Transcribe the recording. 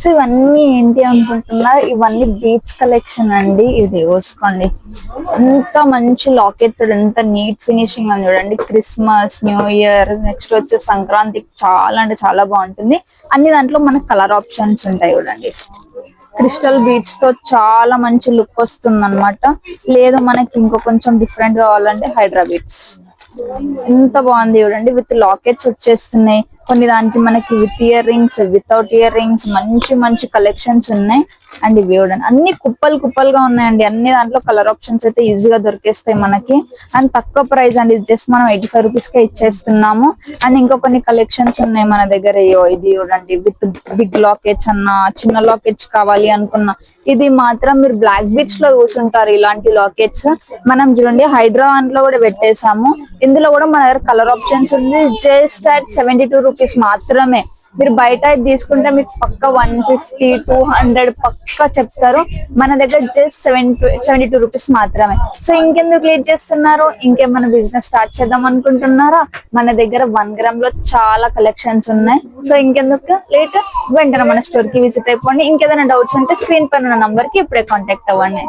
So ఇవన్నీ ఏంటి అనుకుంటున్నారు, ఇవన్నీ బీట్స్ కలెక్షన్ అండి. ఇది చూసుకోండి, ఎంత మంచి లాకెట్, ఎంత నీట్ ఫినిషింగ్ అని చూడండి. క్రిస్మస్, న్యూ ఇయర్, నెక్స్ట్ వచ్చే సంక్రాంతికి చాలా అంటే చాలా బాగుంటుంది. అన్ని దాంట్లో మనకు కలర్ ఆప్షన్స్ ఉంటాయి చూడండి. క్రిస్టల్ బీడ్స్ తో చాలా మంచి లుక్ వస్తుంది అనమాట. లేదు మనకి ఇంకో కొంచెం డిఫరెంట్ కావాలంటే హైడ్రా బీడ్స్. ఎంత బాగుంది చూడండి, విత్ లాకెట్స్ వచ్చేస్తున్నాయి. కొన్ని దానికి మనకి with ear rings, without ear rings, మంచి మంచి కలెక్షన్స్ ఉన్నాయి. అండ్ ఇవి చూడండి, అన్ని కుప్పలు కుప్పలుగా ఉన్నాయండి. అన్ని దాంట్లో కలర్ ఆప్షన్స్ అయితే ఈజీగా దొరికేస్తాయి మనకి. అండ్ తక్కువ ప్రైస్ అండి, జస్ట్ మనం 85 రూపీస్ కే ఇచ్చేస్తున్నాము. అండ్ ఇంకా కొన్ని కలెక్షన్స్ ఉన్నాయి మన దగ్గర. ఇది చూడండి, విత్ బిగ్ లాకెట్స్ అన్న, చిన్న లాకెట్స్ కావాలి అనుకున్నా, ఇది మాత్రం మీరు బ్లాక్ బీచ్ లో చూసుంటారు ఇలాంటి లాకెట్స్. మనం చూడండి హైడ్రా లో కూడా పెట్టేసాము. ఇందులో కూడా మన దగ్గర కలర్ ఆప్షన్స్ ఉంది. జస్ట్ అట్ 72 రూపీస్ మాత్రమే. మీరు బయట తీసుకుంటే మీకు పక్క 150, 200 పక్క చెప్తారు. మన దగ్గర జస్ట్ 72 రూపీస్ మాత్రమే. సో ఇంకెందుకు లేట్ చేస్తున్నారు, ఇంకేమైనా బిజినెస్ స్టార్ట్ చేద్దాం అనుకుంటున్నారా? మన దగ్గర 1 గ్రామ్ లో చాలా కలెక్షన్స్ ఉన్నాయి. సో ఇంకెందుకు లేట్, వెంటనే మన స్టోర్ కి విజిట్ అయిపోండి. ఇంకేదైనా డౌట్స్ ఉంటే స్క్రీన్ పైన ఉన్న నంబర్ కి ఇప్పుడే కాంటాక్ట్ అవ్వండి.